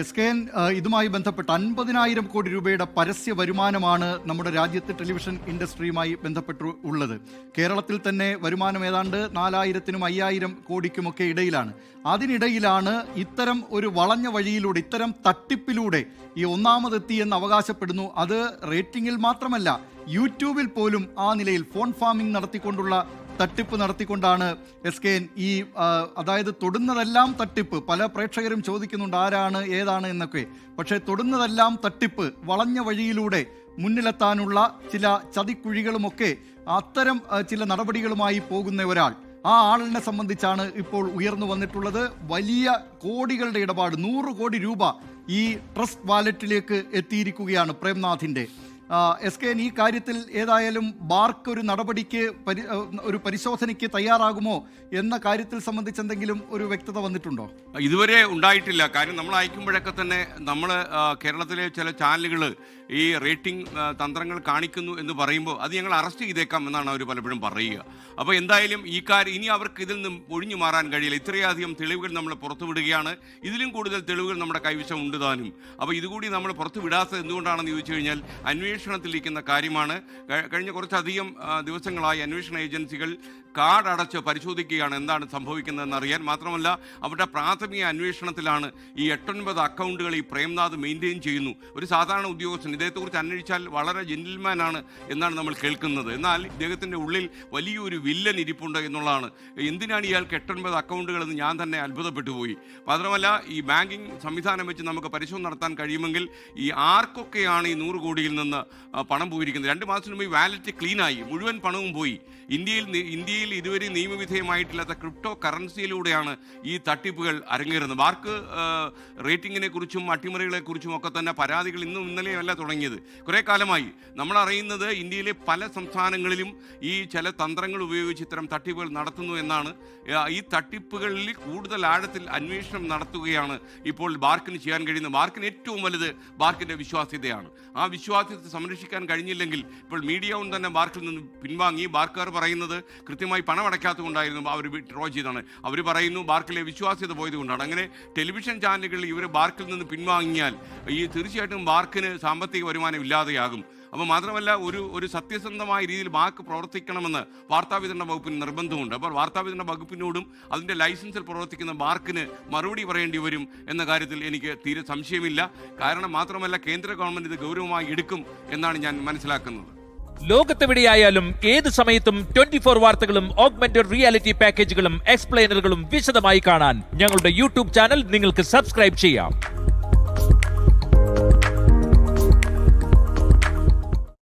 SKN ഇതുമായി ബന്ധപ്പെട്ട് 50,000 കോടി രൂപയുടെ പരസ്യ വരുമാനമാണ് നമ്മുടെ രാജ്യത്ത് ടെലിവിഷൻ ഇൻഡസ്ട്രിയുമായി ബന്ധപ്പെട്ട് ഉള്ളത്. കേരളത്തിൽ തന്നെ വരുമാനം ഏതാണ്ട് 4,000-നും 5,000 കോടിക്കുമൊക്കെ ഇടയിലാണ്. അതിനിടയിലാണ് ഇത്തരം ഒരു വളഞ്ഞ വഴിയിലൂടെ, ഇത്തരം തട്ടിപ്പിലൂടെ ഈ ഒന്നാമതെത്തി എന്ന് അവകാശപ്പെടുന്നു. അത് റേറ്റിംഗിൽ മാത്രമല്ല, യൂട്യൂബിൽ പോലും ആ നിലയിൽ ഫോൺ ഫാമിംഗ് നടത്തിക്കൊണ്ടുള്ള തട്ടിപ്പ് നടത്തിക്കൊണ്ടാണ് SKN ഈ അതായത് തൊടുന്നതെല്ലാം തട്ടിപ്പ്. പല പ്രേക്ഷകരും ചോദിക്കുന്നുണ്ട് ആരാണ് ഏതാണ് എന്നൊക്കെ. പക്ഷേ തൊടുന്നതെല്ലാം തട്ടിപ്പ്, വളഞ്ഞ വഴിയിലൂടെ മുന്നിലെത്താനുള്ള ചില ചതിക്കുഴികളുമൊക്കെ അത്തരം ചില നടപടികളുമായി പോകുന്ന ഒരാൾ, ആ ആളിനെ സംബന്ധിച്ചാണ് ഇപ്പോൾ ഉയർന്നു വന്നിട്ടുള്ളത്. വലിയ കോടികളുടെ ഇടപാട്, 100 കോടി രൂപ ഈ ട്രസ്റ്റ് വാലറ്റിലേക്ക് എത്തിയിരിക്കുകയാണ് പ്രേംനാഥിൻ്റെ. SKN ഈ കാര്യത്തിൽ ഏതായാലും ബാർക്ക് ഒരു നടപടിക്ക് ഒരു പരിശോധനയ്ക്ക് തയ്യാറാകുമോ എന്ന കാര്യത്തിൽ സംബന്ധിച്ച് എന്തെങ്കിലും ഒരു വ്യക്തത വന്നിട്ടുണ്ടോ? ഇതുവരെ ഉണ്ടായിട്ടില്ല. കാര്യം നമ്മൾ അയക്കുമ്പോഴൊക്കെ തന്നെ നമ്മൾ കേരളത്തിലെ ചില ചാനലുകൾ ഈ റേറ്റിംഗ് തന്ത്രങ്ങൾ കാണിക്കുന്നു എന്ന് പറയുമ്പോൾ അത് ഞങ്ങൾ അറസ്റ്റ് ചെയ്തേക്കാം എന്നാണ് അവർ പലപ്പോഴും പറയുക. അപ്പോൾ എന്തായാലും ഈ കാര്യം ഇനി അവർക്ക് ഇതിൽ നിന്നും ഒഴിഞ്ഞു മാറാൻ കഴിയില്ല. ഇത്രയധികം തെളിവുകൾ നമ്മൾ പുറത്തുവിടുകയാണ്. ഇതിലും കൂടുതൽ തെളിവുകൾ നമ്മുടെ കൈവശം ഉണ്ട് താനും. അപ്പോൾ ഇതുകൂടി നമ്മൾ പുറത്തു വിടാത്തത് എന്തുകൊണ്ടാണെന്ന് ചോദിച്ചു കഴിഞ്ഞാൽ അന്വേഷണത്തിലിരിക്കുന്ന കാര്യമാണ്. കഴിഞ്ഞ കുറച്ചധികം ദിവസങ്ങളായി അന്വേഷണ ഏജൻസികൾ കാർഡ് അടച്ച് പരിശോധിക്കുകയാണ് എന്താണ് സംഭവിക്കുന്നതെന്ന് അറിയാൻ. മാത്രമല്ല അവരുടെ പ്രാഥമിക അന്വേഷണത്തിലാണ് ഈ 8-9 അക്കൗണ്ടുകൾ ഈ പ്രേംനാഥ് മെയിൻറ്റെയിൻ ചെയ്യുന്നു. ഒരു സാധാരണ ഉദ്യോഗസ്ഥൻ ഇദ്ദേഹത്തെക്കുറിച്ച് അന്വേഷിച്ചാൽ വളരെ ജെന്റിൽമാനാണ് എന്നാണ് നമ്മൾ കേൾക്കുന്നത്. എന്നാൽ ഇദ്ദേഹത്തിൻ്റെ ഉള്ളിൽ വലിയൊരു വില്ലൻ ഇരിപ്പുണ്ട് എന്നുള്ളതാണ്. എന്തിനാണ് ഇയാൾക്ക് 8-9 അക്കൗണ്ടുകളെന്ന് ഞാൻ തന്നെ അത്ഭുതപ്പെട്ടു പോയി. മാത്രമല്ല ഈ ബാങ്കിങ് സംവിധാനം വെച്ച് നമുക്ക് പരിശോധന നടത്താൻ കഴിയുമെങ്കിൽ ഈ ആർക്കൊക്കെയാണ് ഈ 100 കോടിയിൽ നിന്ന് പണം പോയിരിക്കുന്നത്. 2 മാസത്തിന് മുമ്പ് വാലറ്റ് ക്ലീനായി, മുഴുവൻ പണവും പോയി. ഇന്ത്യയിൽ ഇതുവരെ നിയമവിധേയമായിട്ടില്ലാത്ത ക്രിപ്റ്റോ കറൻസിയിലൂടെയാണ് ഈ തട്ടിപ്പുകൾ അരങ്ങേറുന്നത്. ബാർക്ക് റേറ്റിങ്ങിനെ കുറിച്ചും അട്ടിമറികളെ കുറിച്ചും ഒക്കെ തന്നെ പരാതികൾ ഇന്നും ഇന്നലെയും അല്ല തുടങ്ങിയത്, കുറേ കാലമായി. നമ്മൾ അറിയുന്നത് ഇന്ത്യയിലെ പല സംസ്ഥാനങ്ങളിലും ഈ ചില തന്ത്രങ്ങൾ ഉപയോഗിച്ച് ഇത്തരം തട്ടിപ്പുകൾ നടത്തുന്നു എന്നാണ്. ഈ തട്ടിപ്പുകളിൽ കൂടുതൽ ആഴത്തിൽ അന്വേഷണം നടത്തുകയാണ് ഇപ്പോൾ ബാർക്കിന് ചെയ്യാൻ കഴിയുന്നത്. ബാർക്കിന് ഏറ്റവും വലുത് ബാർക്കിൻ്റെ വിശ്വാസ്യതയാണ്. ആ വിശ്വാസ്യത സംരക്ഷിക്കാൻ കഴിഞ്ഞില്ലെങ്കിൽ ഇപ്പോൾ മീഡിയ കൊണ്ട് തന്നെ ബാർക്കിൽ നിന്ന് പിൻവാങ്ങി. ബാർക്കുകാർ പറയുന്നത് കൃത്യമായി പണം അടയ്ക്കാത്തത് കൊണ്ടായിരുന്നു അവർ വിഡ്രോ ചെയ്താണ്. അവർ പറയുന്നു ബാർക്കിലെ വിശ്വാസ്യത പോയത് കൊണ്ടാണ്. അങ്ങനെ ടെലിവിഷൻ ചാനലുകളിൽ ഇവർ ബാർക്കിൽ നിന്ന് പിൻവാങ്ങിയാൽ ഈ തീർച്ചയായിട്ടും ബാർക്കിന് സാമ്പത്തിക വരുമാനം ഇല്ലാതെയാകും. അപ്പോൾ മാത്രമല്ല ഒരു സത്യസന്ധമായ രീതിയിൽ ബാർക്ക് പ്രവർത്തിക്കണമെന്ന് വാർത്താവിതരണ വകുപ്പിന് നിർബന്ധമുണ്ട്. അപ്പോൾ വാർത്താവിതരണ വകുപ്പിനോടും അതിൻ്റെ ലൈസൻസിൽ പ്രവർത്തിക്കുന്ന ബാർക്കിന് മറുപടി പറയേണ്ടി വരും എന്ന കാര്യത്തിൽ എനിക്ക് തീരെ സംശയമില്ല. കാരണം മാത്രമല്ല കേന്ദ്ര ഗവൺമെൻറ് ഇത് ഗൗരവമായി എടുക്കും എന്നാണ് ഞാൻ മനസ്സിലാക്കുന്നത്. ലോകത്തെവിടെയായാലും ഏത് സമയത്തും 24 വാർത്തകളും ഓഗ്മെന്റഡ് റിയാലിറ്റി പാക്കേജുകളും എക്സ്പ്ലെയിനറുകളും വിശദമായി കാണാൻ ഞങ്ങളുടെ യൂട്യൂബ് ചാനൽ നിങ്ങൾക്ക് സബ്സ്ക്രൈബ് ചെയ്യാം.